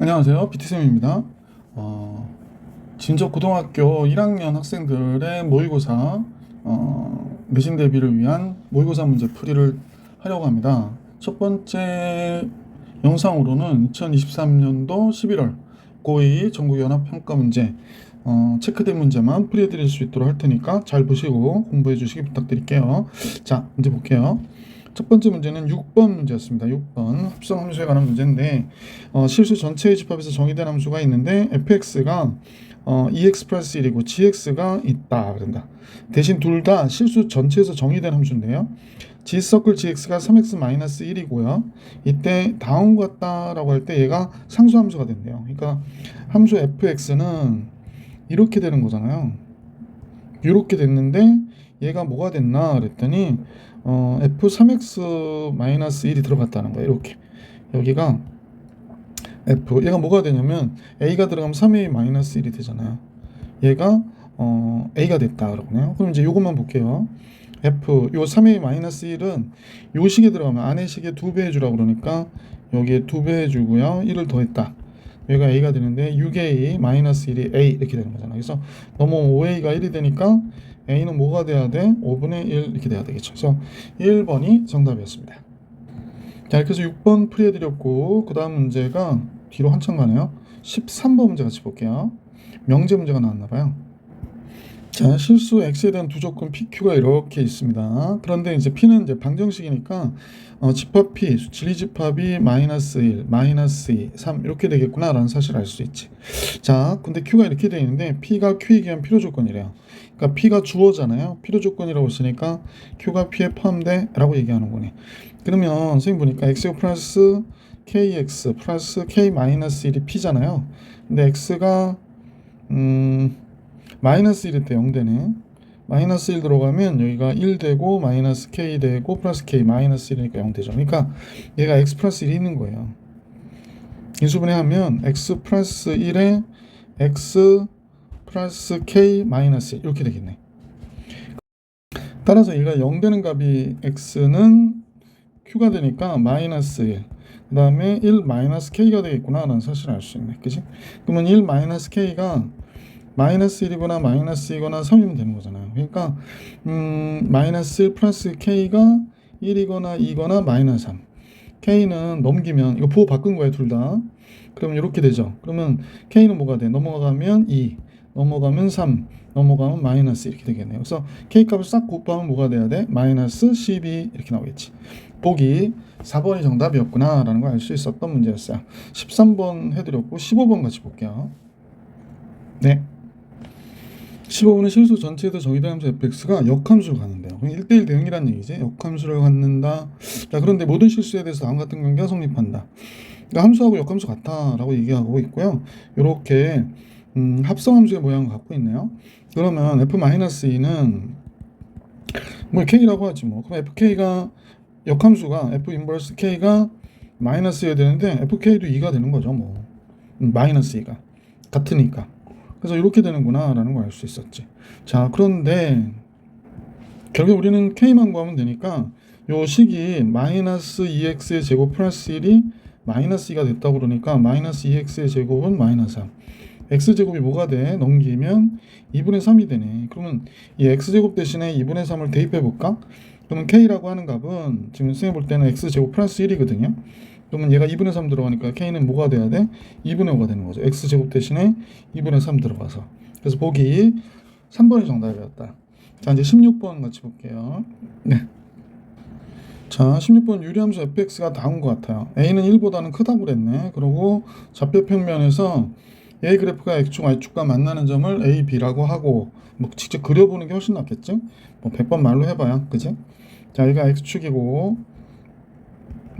안녕하세요. BT쌤입니다. 진저 고등학교 1학년 학생들의 모의고사 내신 대비를 위한 모의고사 문제 풀이를 하려고 합니다. 첫 번째 영상으로는 2023년도 11월 고2 전국연합평가 문제 체크된 문제만 풀이해 드릴 수 있도록 할 테니까 잘 보시고 공부해 주시기 부탁드릴게요. 자, 문제 볼게요. 첫 번째 문제는 6번 문제였습니다. 6번 합성함수에 관한 문제인데 실수 전체의 집합에서 정의된 함수가 있는데 fx가 EX 플러스 1이고 GX가 있다 그런다. 대신 둘 다 실수 전체에서 정의된 함수인데요. G 서클 GX가 3x 마이너스 1이고요. 이때 다음과 같다라고 할 때 얘가 상수함수가 된대요. 그러니까 함수 fx는 이렇게 되는 거잖아요. 이렇게 됐는데 얘가 뭐가 됐나 그랬더니 f3x-1이 들어갔다는 거예요. 이렇게 여기가 f 얘가 뭐가 되냐면 a가 들어가면 3a-1이 되잖아요. 얘가 a가 됐다 그러네요. 그럼 이제 요것만 볼게요. f 요 3a-1은 요 식에 들어가면 안에 식에 2배 해주라고 그러니까 여기에 2배 해주고요. 1을 더했다. 여기가 a가 되는데 6a-1이 a 이렇게 되는 거잖아요. 그래서 넘어오면 5a가 1이 되니까 a는 뭐가 돼야 돼? 5분의 1 이렇게 돼야 되겠죠. 그래서 1번이 정답이었습니다. 자, 이렇게 해서 6번 풀이해드렸고 그 다음 문제가 뒤로 한참 가네요. 13번 문제 같이 볼게요. 명제 문제가 나왔나봐요. 자, 실수 x에 대한 두 조건 pq가 이렇게 있습니다. 그런데 이제 p는 이제 방정식이니까 집합 p, 진리 집합이 마이너스 1, 마이너스 2, 3 이렇게 되겠구나 라는 사실을 알 수 있지. 자, 근데 q가 이렇게 되어 있는데 p가 q에 기한 필요 조건이래요. 그러니까 p가 주어잖아요. 필요 조건이라고 했으니까 q가 p에 포함돼 라고 얘기하는 거네. 그러면 선생님 보니까 x 플러스 kx 플러스 k 마이너스 1이 p잖아요. 근데 x가 마이너스 1일 때 0 되네. 마이너스 1 들어가면 여기가 1 되고 마이너스 k 되고 플러스 k 마이너스 1이니까 0 되죠. 그러니까 얘가 x 플러스 1이 있는 거예요. 인수분해하면 x 플러스 1에 x 플러스 k 마이너스 1 이렇게 되겠네. 따라서 얘가 0 되는 값이 x는 q가 되니까 마이너스 1. 그 다음에 1 마이너스 k가 되겠구나 라는 사실을 알 수 있네. 그치? 그러면 1 마이너스 k가 마이너스 1이거나 마이너스 2거나 3이면 되는 거잖아요. 그러니까 마이너스 1 플러스 k가 1이거나 2거나 마이너스 3. k는 넘기면 이거 부호 바꾼 거예요, 둘 다. 그러면 이렇게 되죠. 그러면 k는 뭐가 돼? 넘어가면 2, 넘어가면 3, 넘어가면 마이너스 이렇게 되겠네요. 그래서 k 값을 싹 곱하면 뭐가 돼야 돼? 마이너스 12 이렇게 나오겠지. 보기 4번이 정답이었구나 라는 걸 알 수 있었던 문제였어요. 13번 해드렸고 15번 같이 볼게요. 네. 15번은 실수 전체에서 정의된 함수 fx가 역함수를 갖는데요. 1대1 대응이란 얘기지. 역함수를 갖는다. 자, 그런데 모든 실수에 대해서 다음 같은 관계가 성립한다. 그러니까 함수하고 역함수 같다라고 얘기하고 있고요. 이렇게 합성함수의 모양을 갖고 있네요. 그러면 f-2는 뭐 k라고 하지 뭐. 그럼 fk가 역함수가 f 인버스 k가 마이너스여야 되는데 fk도 2가 되는 거죠. 뭐 마이너스 2가 같으니까. 그래서 이렇게 되는구나 라는 걸 알 수 있었지. 자, 그런데 결국 우리는 k만 구하면 되니까 요 식이 마이너스 2x의 제곱 플러스 1이 마이너스 2가 됐다고 그러니까 마이너스 2x의 제곱은 마이너스 3. x제곱이 뭐가 돼? 넘기면 2분의 3이 되네. 그러면 이 x제곱 대신에 2분의 3을 대입해 볼까? 그러면 k라고 하는 값은 지금 선생님 볼 때는 x제곱 플러스 1이거든요. 그러면 얘가 2분의 3 들어가니까 k는 뭐가 돼야 돼? 2분의 5가 되는 거죠. x제곱 대신에 2분의 3 들어가서. 그래서 보기 3번이 정답이었다. 자, 이제 16번 같이 볼게요. 네. 자, 16번 유리함수 fx가 다운 것 같아요. a는 1보다는 크다고 그랬네. 그리고 좌표 평면에서 a 그래프가 x축, y축과 만나는 점을 a, b라고 하고 뭐 직접 그려보는 게 훨씬 낫겠지? 뭐 100번 말로 해봐야, 그지? 자, 여기가 x축이고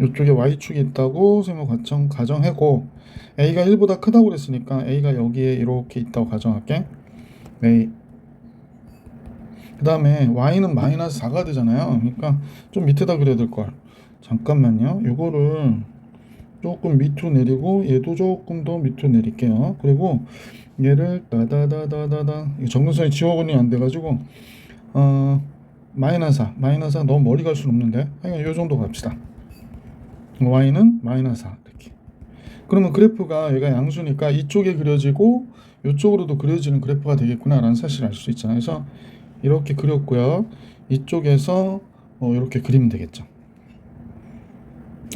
이쪽에 y축이 있다고 가정하고 a가 1보다 크다고 그랬으니까 a가 여기에 이렇게 있다고 가정할게. a. 그 다음에 y는 마이너스 4가 되잖아요. 그러니까 좀 밑에다 그려야 될걸. 잠깐만요. 이거를 조금 밑으로 내리고 얘도 조금 더 밑으로 내릴게요. 그리고 얘를 따다다다다다 정근선이 지워버리면 안 돼가지고 마이너스 4 너무 멀리 갈 수는 없는데 하여간 이 정도 갑시다. y는 마이너스 4 이렇게. 그러면 그래프가 얘가 양수니까 이쪽에 그려지고 이쪽으로도 그려지는 그래프가 되겠구나라는 사실을 알 수 있잖아요. 그래서 이렇게 그렸고요. 이쪽에서 이렇게 그리면 되겠죠.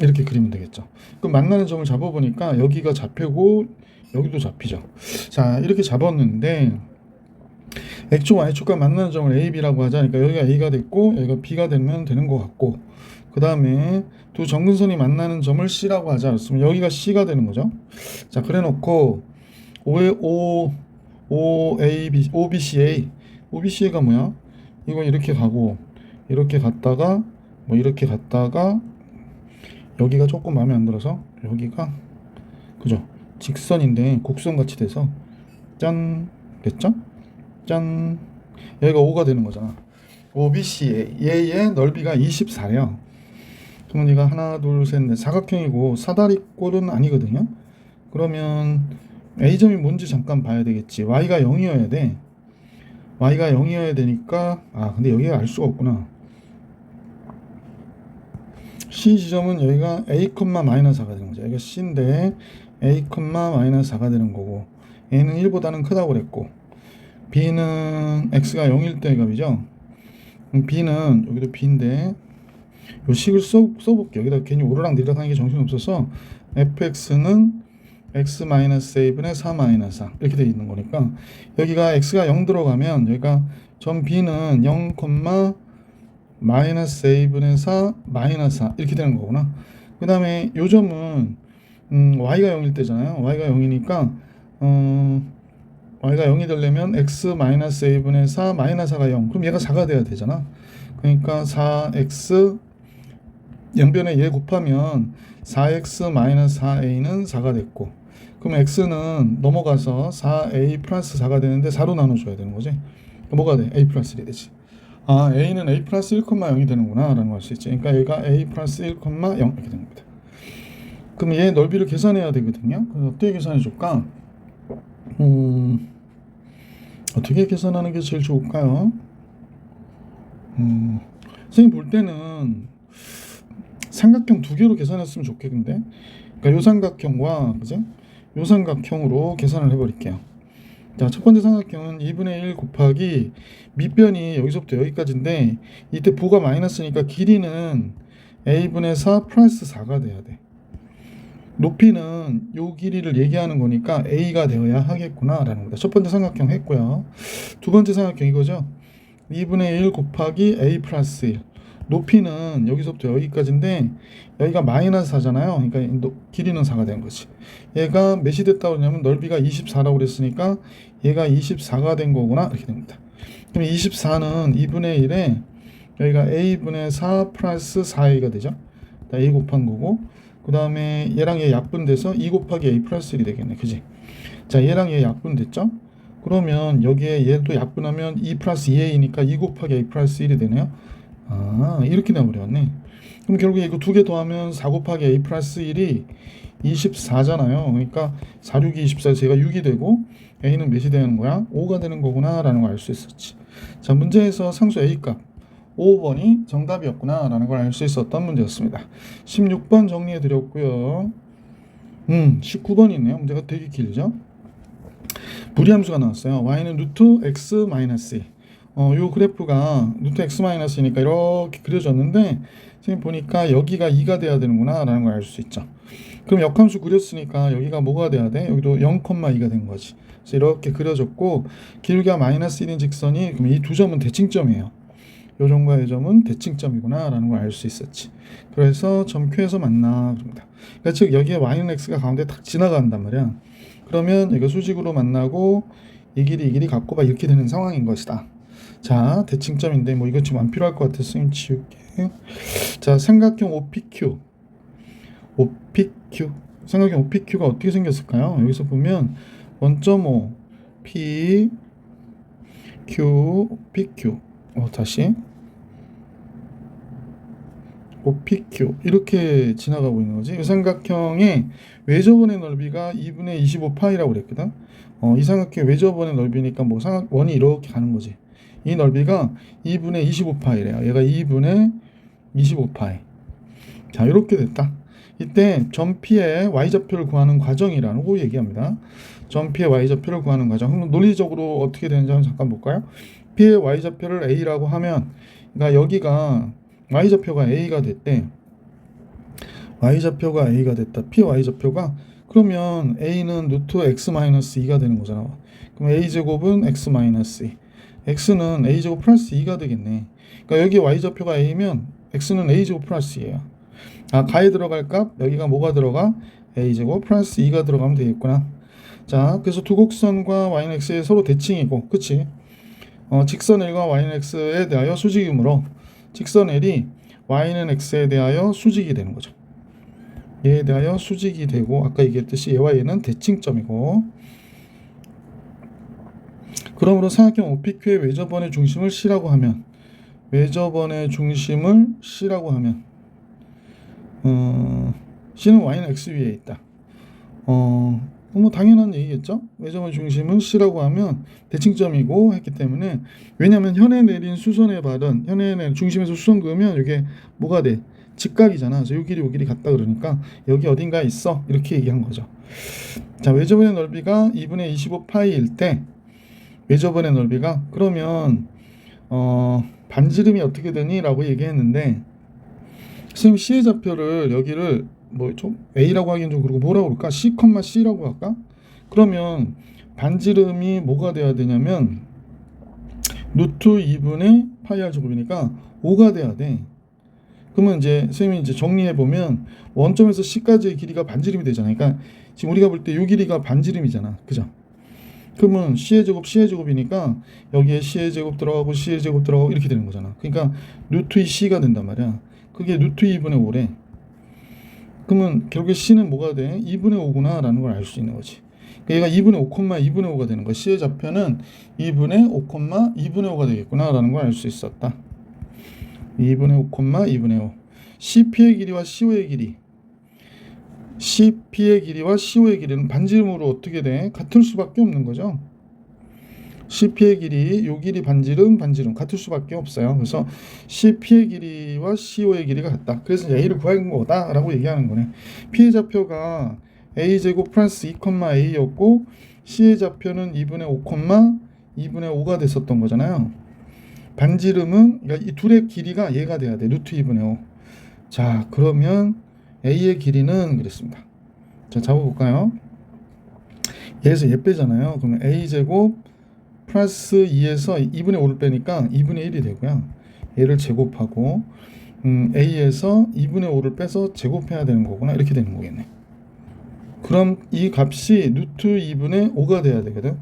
이렇게 그리면 되겠죠. 그럼 만나는 점을 잡아보니까 여기가 잡히고 여기도 잡히죠. 자, 이렇게 잡았는데 X축, Y축과 만나는 점을 A, B라고 하자니까 여기가 A가 됐고 여기가 B가 되면 되는 것 같고, 그 다음에 두 점근선이 만나는 점을 C라고 하자. 그랬으면 여기가 C가 되는 거죠. 자, 그래 놓고 OBCA OBCA가 뭐야? 이거 이렇게 가고 이렇게 갔다가 뭐 이렇게 갔다가 여기가 조금 마음에 안 들어서 여기가 그죠? 직선인데 곡선 같이 돼서 짠 됐죠? 짠, 여기가 5가 되는 거잖아. OBCA 얘의 넓이가 24래요. 그러면 얘가 하나 둘 셋 넷 사각형이고 사다리꼴은 아니거든요. 그러면 A점이 뭔지 잠깐 봐야 되겠지. Y가 0이어야 돼. Y가 0이어야 되니까 근데 여기가 알 수가 없구나. C 지점은 여기가 A, 마이너스 4가 되는 거죠. 여기가 C인데 A, 마이너스 4가 되는 거고, A는 1보다는 크다고 그랬고, B는 X가 0일 때 값이죠. B는 여기도 B인데 요 식을 써볼게요. 여기다 괜히 오르락 내리락 하는 게 정신없어서 fx는 x-a분의 4-4 이렇게 되어 있는 거니까 여기가 x가 0 들어가면 여기가 점 B는 0, 마이너스 a분의 4 마이너스 4 이렇게 되는 거구나. 그 다음에 요 점은 y가 0일 때잖아요. y가 0이니까 y가 0이 되려면 x 마이너스 a분의 4 마이너스 4가 0, 그럼 얘가 4가 돼야 되잖아. 그러니까 4x 양변에 얘 곱하면 4x 마이너스 4a는 4가 됐고, 그럼 x는 넘어가서 4a 플러스 4가 되는데 4로 나눠줘야 되는 거지. 뭐가 돼? a 플러스 1이 되지. a는 a 플러스 1,0이 되는구나 라는 걸 알 수 있지. 그러니까 얘가 a 플러스 1,0 이렇게 되는 겁니다. 그럼 얘 넓이를 계산해야 되거든요. 그래서 어떻게 계산해 줄까? 어떻게 계산하는 게 제일 좋을까요? 선생님 볼 때는 삼각형 두 개로 계산했으면 좋겠는데, 그러니까 요 삼각형과 그죠? 요 삼각형으로 계산을 해버릴게요. 자, 첫 번째 삼각형은 2분의 1 곱하기 밑변이 여기서부터 여기까지인데 이때 부가 마이너스니까 길이는 a분의 4 플러스 4가 돼야 돼. 높이는 요 길이를 얘기하는 거니까 a가 되어야 하겠구나 라는 겁니다. 첫 번째 삼각형 했고요. 두 번째 삼각형 이거죠. 2분의 1 곱하기 a 플러스 1, 높이는 여기서부터 여기까지인데 여기가 마이너스 4잖아요. 그러니까 길이는 4가 된 거지. 얘가 몇이 됐다고 그러냐면 넓이가 24라고 그랬으니까 얘가 24가 된 거구나 이렇게 됩니다. 그럼 24는 2분의 1에 여기가 a분의 4 플러스 4a가 되죠. a 곱한 거고, 그 다음에 얘랑 얘 약분돼서 2 곱하기 a 플러스 1이 되겠네. 그지? 자, 얘랑 얘 약분됐죠? 그러면 여기에 얘도 약분하면 2 플러스 2a니까 2 곱하기 a 플러스 1이 되네요. 이렇게 나버렸네. 그럼 결국에 이거 두 개 더하면 4 곱하기 a 플러스 1이 24잖아요. 그러니까 4, 6이 24에서 얘가 6이 되고 a는 몇이 되는 거야? 5가 되는 거구나 라는 걸 알 수 있었지. 자, 문제에서 상수 a 값 5번이 정답이었구나 라는 걸 알 수 있었던 문제였습니다. 16번 정리해 드렸고요. 19번이 있네요. 문제가 되게 길죠. 무리함수가 나왔어요. y는 루트 x 마이너스 2. 요 그래프가 루트 x 마이너스니까 이렇게 그려졌는데 선생님 보니까 여기가 2가 돼야 되는구나 라는 걸 알 수 있죠. 그럼 역함수 그렸으니까 여기가 뭐가 돼야 돼? 여기도 0,2가 된 거지. 그래서 이렇게 그려졌고 길이가 마이너스 1인 직선이 그럼 이 두 점은 대칭점이에요. 요 점과 이 점은 대칭점이구나 라는 걸 알 수 있었지. 그래서 점 Q에서 만나 그럽니다. 그러니까 즉 여기에 y는 x가 가운데 딱 지나간단 말이야. 그러면 이거 수직으로 만나고 이 길이 같고 막 이렇게 되는 상황인 것이다. 자, 대칭점인데 뭐 이거 지금 안 필요할 것 같아서 선생님 지울게. 자, 삼각형 OPQ 삼각형 OPQ가 어떻게 생겼을까요? 여기서 보면 1.5 P Q PQ 다시 OPQ 이렇게 지나가고 있는 거지. 이 삼각형의 외접원의 넓이가 2분의 25파이라고 그랬거든. 이 삼각형의 외접원의 넓이니까 뭐 원이 이렇게 가는 거지. 이 넓이가 2분의 25파이래요. 얘가 2분의 25파이. 자, 이렇게 됐다. 이때 점 P의 y좌표를 구하는 과정이라고 얘기합니다. 점 P의 y좌표를 구하는 과정. 그럼 논리적으로 어떻게 되는지 한번 잠깐 볼까요? P의 y좌표를 A라고 하면, 그러니까 여기가 y좌표가 A가 됐대. y좌표가 A가 됐다. P y좌표가, 그러면 A는 루트 x-2가 되는 거잖아. 그럼 A제곱은 x-2. x는 A제곱 플러스 2가 되겠네. 그러니까 여기 y좌표가 A면 x는 A제곱 플러스 2예요. 가에 들어갈 값, 여기가 뭐가 들어가? A제곱 플러스 2가 들어가면 되겠구나. 자, 그래서 두 곡선과 y는 x에 서로 대칭이고, 그치? 직선 L과 y는 x에 대하여 수직이므로 직선 L이 y는 x에 대하여 수직이 되는 거죠. 얘에 대하여 수직이 되고, 아까 얘기했듯이 얘와 얘는 대칭점이고, 그러므로 삼각형 OPQ의 외접원의 중심을 C라고 하면, 외접원의 중심을 C라고 하면, C는 y는 x 위에 있다. 뭐 당연한 얘기겠죠. 외접원의 중심은 C라고 하면 대칭점이고 했기 때문에, 왜냐하면 현에 내린 수선의 발은, 현에 내린 중심에서 수선 그으면 이게 뭐가 돼? 직각이잖아. 그래서 요 길이 같다 그러니까 여기 어딘가에 있어, 이렇게 얘기한 거죠. 자, 외접원의 넓이가 2분의 25파이일 때, 외접원의 넓이가, 그러면 반지름이 어떻게 되니? 라고 얘기했는데, 선생님 C의 좌표를 여기를 뭐 좀 A라고 하긴 좀 그렇고 뭐라고 그럴까? C,C라고 할까? 그러면 반지름이 뭐가 돼야 되냐면 루트 2분의 파이 r 제곱이니까 5가 돼야 돼. 그러면 이제 선생님이 이제 정리해 보면 원점에서 C까지의 길이가 반지름이 되잖아요. 그러니까 지금 우리가 볼 때 이 길이가 반지름이잖아. 그죠? 그러면 C의 제곱이니까 여기에 C의 제곱 들어가고 C의 제곱 들어가고 이렇게 되는 거잖아. 그러니까 루트 2C가 된단 말이야. 그게 루트 2분의 5래. 그러면 결국에 C는 뭐가 돼? 2분의 5구나 라는 걸 알 수 있는 거지. 그러니까 얘가 2분의 5, 2분의 5가 되는 거야. C의 좌표는 2분의 5, 2분의 5가 되겠구나 라는 걸 알 수 있었다. 2분의 5, 2분의 5. CP의 길이와 CO의 길이, CP의 길이와 CO의 길이는 반지름으로 어떻게 돼? 같을 수밖에 없는 거죠. CP의 길이, 요 길이 반지름 같을 수밖에 없어요. 그래서 CP의 길이와 CO의 길이가 같다. 그래서 A를 구하는 거다 라고 얘기하는 거네. P의 좌표가 A제곱 플러스 2,A였고 C의 좌표는 2분의 5, 2분의 5가 됐었던 거잖아요. 반지름은, 그러니까 이 둘의 길이가 얘가 돼야 돼. 루트 2분의 5. 자, 그러면 A의 길이는 그랬습니다. 자, 잡아볼까요? 얘에서 얘 빼잖아요. 그러면 A제곱 플러스 2에서 2분의 5를 빼니까 2분의 1이 되고요. 얘를 제곱하고 A에서 2분의 5를 빼서 제곱해야 되는 거구나. 이렇게 되는 거겠네. 그럼 이 값이 루트 2분의 5가 돼야 되거든.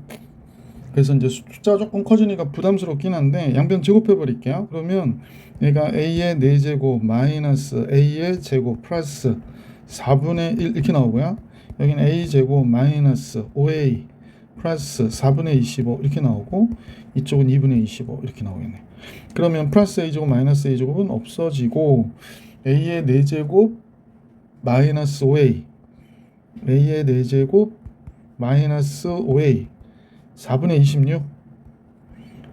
그래서 이제 숫자 조금 커지니까 부담스럽긴 한데 양변 제곱해 버릴게요. 그러면 얘가 A의 4제곱 마이너스 A의 제곱 플러스 4분의 1 이렇게 나오고요. 여기는 A제곱 마이너스 5A 플러스 4분의 25 이렇게 나오고, 이쪽은 2분의 25 이렇게 나오겠네. 그러면 플러스 A제곱 마이너스 A제곱은 없어지고 A의 4제곱 마이너스 5A, A의 4제곱 마이너스 5A 4분의 26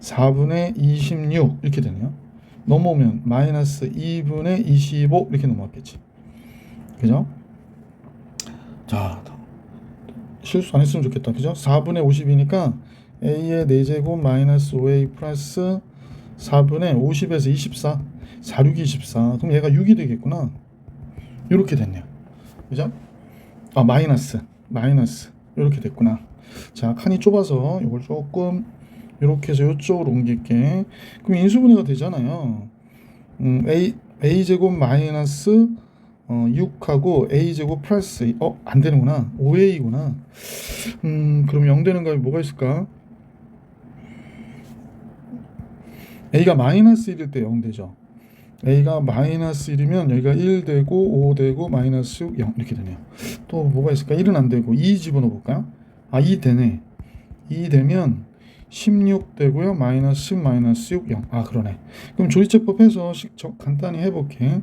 4분의 26 이렇게 되네요. 넘어오면 마이너스 2분의 25 이렇게 넘어왔겠지. 그죠? 자, 실수 안 했으면 좋겠다. 그죠? 4분의 50이니까 A의 4제곱 마이너스 5A 플러스 4분의 50에서 24 4, 6, 24. 그럼 얘가 6이 되겠구나. 이렇게 됐네요. 그죠? 마이너스 이렇게 됐구나. 자, 칸이 좁아서 이걸 조금 이렇게 해서 이쪽으로 옮길게. 그럼 인수분해가 되잖아요. A제곱 마이너스 6하고 A제곱 플러스 안 되는구나. 5A구나. 그럼 0 되는 값이 뭐가 있을까? A가 마이너스 1일 때 0 되죠. A가 마이너스 1이면 여기가 1 되고 5 되고 마이너스 6, 0 이렇게 되네요. 또 뭐가 있을까? 1은 안 되고 2 집어넣어 볼까요? 2 되네. 2 되면 16 되고요. 마이너스 10 마이너스 6, 0. 그러네. 그럼 조리제법 해서 간단히 해볼게.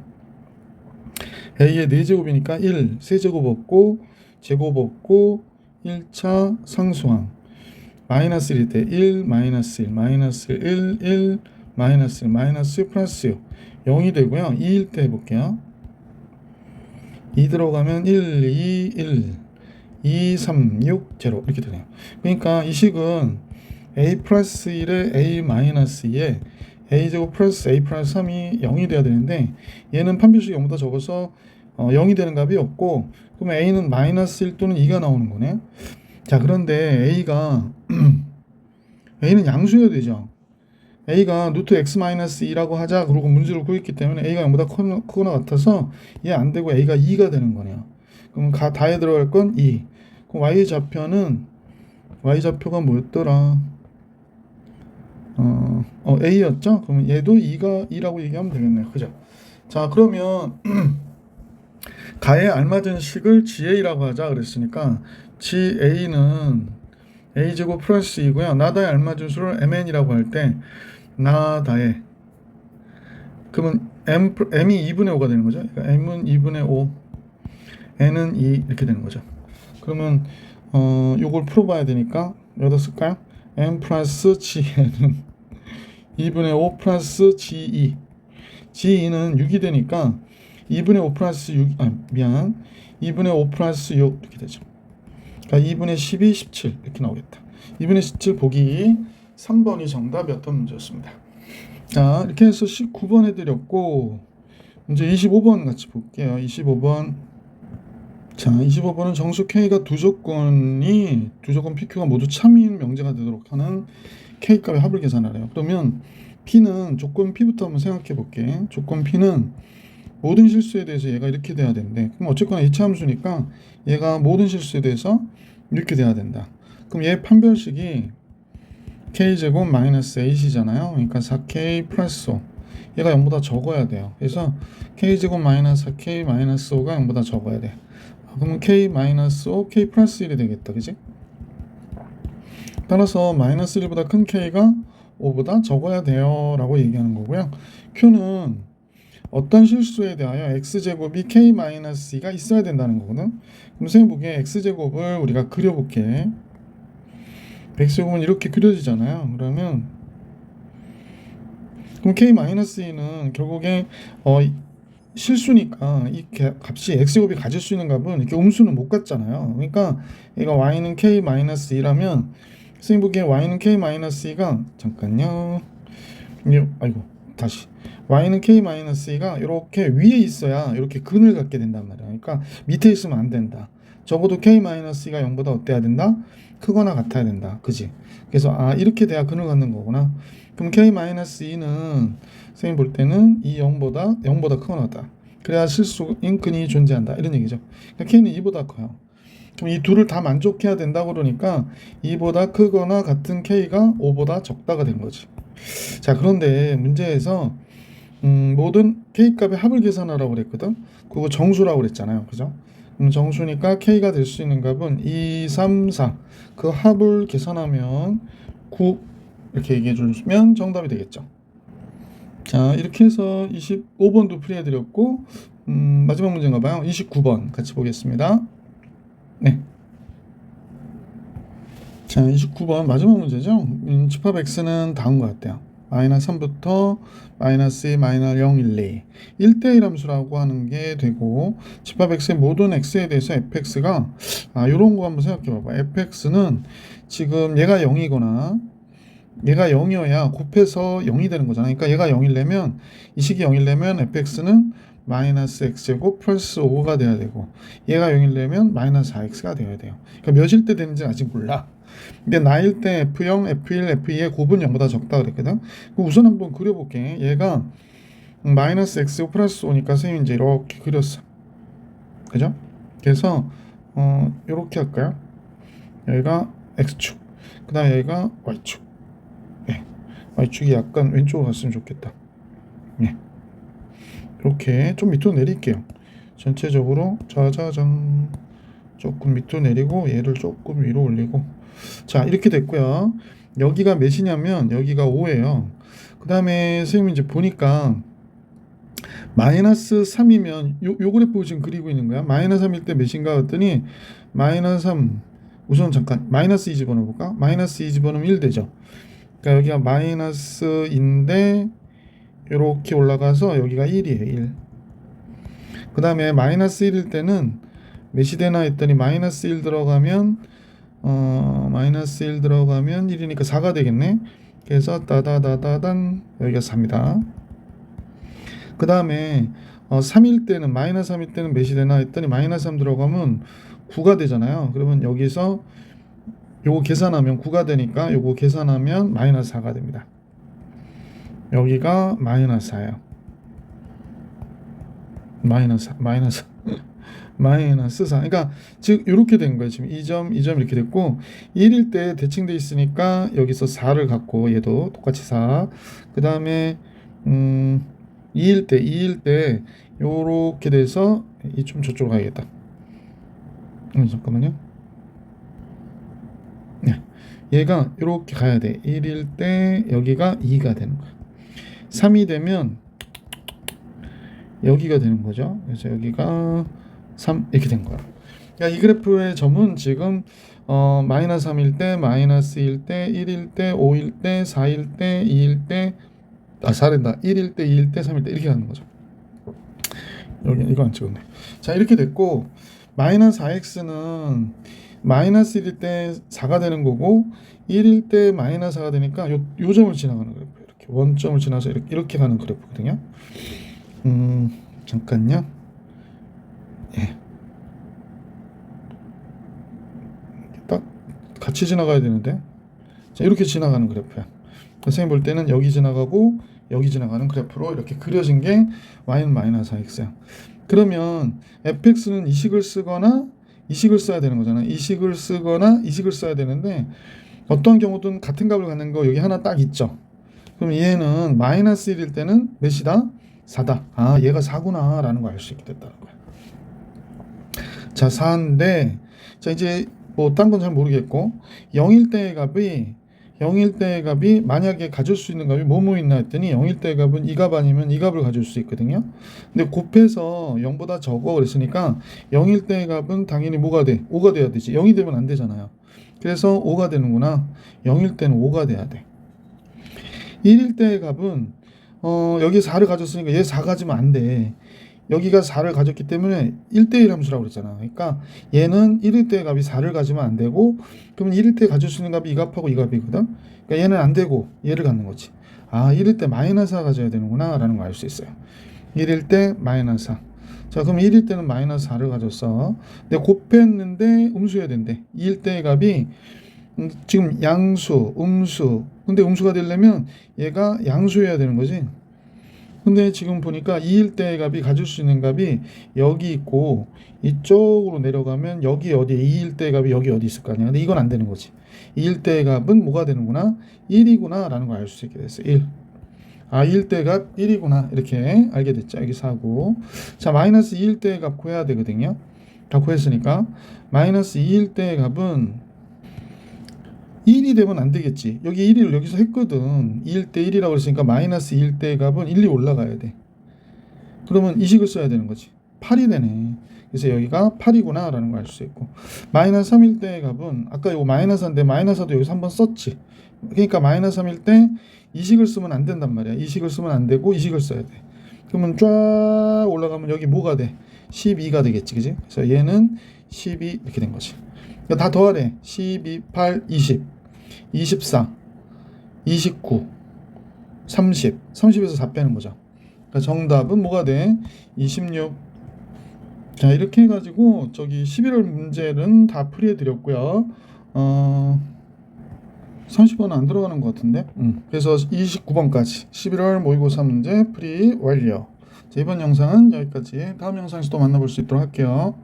A의 4제곱이니까 1, 세제곱 없고 제곱 없고 1차 상수항. 마이너스 1일 때 1, 마이너스 1, 마이너스 1, 1, 마이너스 1, 마이너스 6, 플러스 6. 0이 되고요. 2일 때 해볼게요. 2 들어가면 1, 2, 1, 2, 3, 6, 0 이렇게 되네요. 그러니까 이 식은 a 플러스 1에 a 마이너스 2에 a제곱 플러스 a 플러스 3이 0이 돼야 되는데 얘는 판별식이 0보다 적어서 0이 되는 값이 없고, 그러면 a는 마이너스 1 또는 2가 나오는 거네. 자, 그런데 a는 양수여야 되죠. a가 루트 x 마이너스 2라고 하자. 그러고 문제를 구했기 때문에 a가 0보다 크거나 같아서 얘 안 되고 a가 2가 되는 거네요. 그럼 다에 들어갈 건 2. 그럼 y좌표가 뭐였더라? a였죠? 그러면 얘도 2라고 얘기하면 되겠네요. 그죠? 자, 그러면 가에 알맞은 식을 GA라고 하자 그랬으니까 GA는 a제곱 플러스 2고요. 나다에 알맞은 수를 mn이라고 할 때 나다에, 그러면 m이 2분의 5가 되는 거죠. 그러니까 m은 2분의 5, n은 2 이렇게 되는 거죠. 그러면 요걸 풀어봐야 되니까 여기다 쓸까요? m 플러스 gn은 2분의 5 플러스 g2, g2는 6이 되니까 2분의 5 플러스 6, 2분의 5 플러스 6 이렇게 되죠. 그러니까 2분의 12, 17 이렇게 나오겠다. 2분의 17 보기 3번이 정답이었던 문제였습니다. 자, 이렇게 해서 19번 해드렸고, 이제 25번 같이 볼게요. 25번. 자, 25번은 정수 K가 두 조건 PQ가 모두 참인 명제가 되도록 하는 K값의 합을 계산하래요. 그러면 P는 조건 P부터 한번 생각해 볼게. 조건 P는 모든 실수에 대해서 얘가 이렇게 돼야 되는데, 그럼 어쨌거나 이차 함수니까 얘가 모든 실수에 대해서 이렇게 돼야 된다. 그럼 얘 판별식이 K제곱 마이너스 AC잖아요. 그러니까 4K 플러스 5. 얘가 0보다 적어야 돼요. 그래서 K제곱 마이너스 4K 마이너스 5가 0보다 적어야 돼. 그러면 K 마이너스 5, K 플러스 1이 되겠다. 그지? 따라서 마이너스 1보다 큰 K가 5보다 적어야 돼요 라고 얘기하는 거고요. Q는 어떤 실수에 대하여 X제곱이 K 마이너스 2가 있어야 된다는 거거든. 그럼 선생님 보기에 X제곱을 우리가 그려볼게. X제곱은 이렇게 그려지잖아요. 그럼 K-2는 결국에 실수니까 이 값이 X제곱이 가질 수 있는 값은 이렇게 음수는 못 갖잖아요. 그러니까 얘가 Y는 K-2라면 선생님 보기에 Y는 K-2가 잠깐요. 다시 Y는 K-2가 이렇게 위에 있어야 이렇게 근을 갖게 된단 말이야. 그러니까 밑에 있으면 안 된다. 적어도 K-2가 0보다 어때야 된다? 크거나 같아야 된다. 그지? 그래서 이렇게 돼야 근을 갖는 거구나. 그럼 K-2는 선생님 볼 때는 이 0보다 크거나 같다. 그래야 실수인 근이 존재한다. 이런 얘기죠. 그러니까 K는 2보다 커요. 그럼 이 둘을 다 만족해야 된다고 그러니까 2보다 크거나 같은 K가 5보다 적다가 된 거지. 자, 그런데 문제에서 모든 K값의 합을 계산하라고 그랬거든. 그거 정수라고 그랬잖아요. 그죠? 정수니까 K가 될 수 있는 값은 2, 3, 4. 그 합을 계산하면 9 이렇게 얘기해 주면 정답이 되겠죠. 자, 이렇게 해서 25번도 풀이해드렸고 마지막 문제인가 봐요. 29번 같이 보겠습니다. 네. 자, 29번 마지막 문제죠. 집합 X는 다음과 같아요. 마이너스 3부터 마이너스 2, 마이너스 0, 1, 2 1대1 함수라고 하는 게 되고, 집합 X의 모든 X에 대해서 fx가 요런 거 한번 생각해 봐봐. fx는 지금 얘가 0이거나 얘가 0이어야 곱해서 0이 되는 거잖아. 그러니까 얘가 0이려면 이 식이 0이려면 fx는 마이너스 x제곱 플러스 5가 돼야 되고, 얘가 0이려면 마이너스 4x가 돼야 돼요. 그러니까 몇일 때 되는지 아직 몰라. 근데 나일 때 F0, F1, F2의 곱은 0보다 적다 그랬거든. 우선 한번 그려볼게. 얘가 마이너스 X 플러스 5니까 선생님이 이제 이렇게 그렸어. 그죠? 그래서 이렇게 할까요? 여기가 X축, 그 다음에 여기가 Y축. 네. Y축이 약간 왼쪽으로 갔으면 좋겠다. 네. 이렇게 좀 밑으로 내릴게요. 전체적으로 짜자잔 조금 밑으로 내리고 얘를 조금 위로 올리고, 자, 이렇게 됐고요. 여기가 몇이냐면 여기가 5예요. 그 다음에 선생님이 이제 보니까 마이너스 3이면 요 그래프 지금 그리고 있는 거야. 마이너스 3일 때 몇인가 했더니 마이너스 3, 우선 잠깐 마이너스 2 집어넣어 볼까? 마이너스 2 집어넣으면 1 되죠. 그러니까 여기가 마이너스인데 이렇게 올라가서 여기가 1이에요. 1. 그 다음에 마이너스 1일 때는 몇이 되나 했더니 마이너스 1 들어가면 마이너스 1 들어가면 1이니까 4가 되겠네. 그래서 따다다다단 여기가 4입니다. 그 다음에 3일 때는 마이너스 3일 때는 몇이 되나 했더니 마이너스 3 들어가면 9가 되잖아요. 그러면 여기서 요거 계산하면 9가 되니까 요거 계산하면 마이너스 4가 됩니다. 여기가 마이너스 4예요. 마이너스 마이너스 4. 그러니까 즉 이렇게 된 거예요. 지금 2점 이렇게 됐고 1일 때 대칭돼 있으니까 여기서 4를 갖고 얘도 똑같이 4. 그 다음에 2일 때 요렇게 돼서 이 좀 저쪽으로 가야겠다. 잠깐만요. 네, 얘가 이렇게 가야 돼. 1일 때 여기가 2가 되는 거야. 3이 되면 여기가 되는 거죠. 그래서 여기가 3 이렇게 된 거야. 그러니까 이 그래프의 점은 지금 마이너스 3일 때, 마이너스 1일 때, 1일 때, 5일 때, 4일 때, 2일 때, 4된다. 1일 때, 2일 때, 3일 때 이렇게 가는 거죠. 여기 이거 안 찍었네. 자, 이렇게 됐고 마이너스 4x는 마이너스 1일 때 4가 되는 거고 1일 때 마이너스 4가 되니까 요 점을 지나가는 그래프. 이렇게 원점을 지나서 이렇게 가는 그래프거든요. 잠깐요. 예. 딱 같이 지나가야 되는데. 자, 이렇게 지나가는 그래프야. 선생님 볼 때는 여기 지나가고 여기 지나가는 그래프로 이렇게 그려진 게 y는 마이너스 4x야. 그러면 fx는 이식을 쓰거나 이식을 써야 되는 거잖아. 이식을 쓰거나 이식을 써야 되는데 어떤 경우든 같은 값을 갖는 거 여기 하나 딱 있죠. 그럼 얘는 마이너스 1일 때는 몇이다? 4다. 아, 얘가 4구나 라는 걸 알 수 있게 됐다는 거야. 자, 4인데 자, 이제 뭐 딴 건 잘 모르겠고 0일 때의 값이 만약에 가질 수 있는 값이 뭐뭐 있나 했더니 0일 때의 값은 이 값 아니면 이 값을 가질 수 있거든요. 근데 곱해서 0보다 적어 그랬으니까 0일 때의 값은 당연히 뭐가 돼? 5가 돼야 되지. 0이 되면 안 되잖아요. 그래서 5가 되는구나. 0일 때는 5가 돼야 돼. 1일 때의 값은 여기 4를 가졌으니까 얘 4 가지면 안 돼. 여기가 4를 가졌기 때문에 1대1 함수라고 그랬잖아. 그러니까 얘는 1일 때의 값이 4를 가지면 안 되고 그러면 1일 때 가질 수 있는 값이 이 값하고 이 값이거든. 그러니까 얘는 안 되고 얘를 갖는 거지. 아, 1일 때 마이너스 4 가져야 되는구나 라는 걸 알 수 있어요. 1일 때 마이너스 4. 자, 그럼 1일 때는 마이너스 4를 가졌어. 근데 곱했는데 음수여야 된대. 2일 때의 값이 지금 양수, 음수. 근데 음수가 되려면 얘가 양수여야 되는 거지. 근데 지금 보니까 2일 때의 값이 가질 수 있는 값이 여기 있고 이쪽으로 내려가면 여기 어디에 2일 때의 값이 여기 어디 있을 거 아니야. 근데 이건 안 되는 거지. 2일 때의 값은 뭐가 되는구나? 1이구나 라는 걸 알 수 있게 됐어요. 1. 아, 2일 때의 값 1이구나 이렇게 알게 됐죠. 여기 4고. 자, 마이너스 2일 때의 값 구해야 되거든요. 다 구했으니까 마이너스 2일 때의 값은 1이 되면 안 되겠지. 여기 1을 여기서 했거든. 2일 때 1이라고 했으니까 마이너스 2일 때의 값은 1이 올라가야 돼. 그러면 이식을 써야 되는 거지. 8이 되네. 그래서 여기가 8이구나 라는 걸 알 수 있고 마이너스 3일 때의 값은 아까 이거 마이너스인데 마이너스도 여기서 한번 썼지. 그러니까 마이너스 3일 때 이식을 쓰면 안 된단 말이야. 이식을 쓰면 안 되고 이식을 써야 돼. 그러면 쫙 올라가면 여기 뭐가 돼? 12가 되겠지. 그지? 그래서 얘는 12 이렇게 된 거지. 다 더하래. 12, 8, 20, 24, 29, 30. 30에서 4 빼는 거죠. 그러니까 정답은 뭐가 돼? 26. 자, 이렇게 해가지고 저기 11월 문제는 다 풀이해 드렸고요. 30번은 안 들어가는 것 같은데. 그래서 29번까지 11월 모의고사 문제 풀이 완료. 자, 이번 영상은 여기까지. 다음 영상에서 또 만나볼 수 있도록 할게요.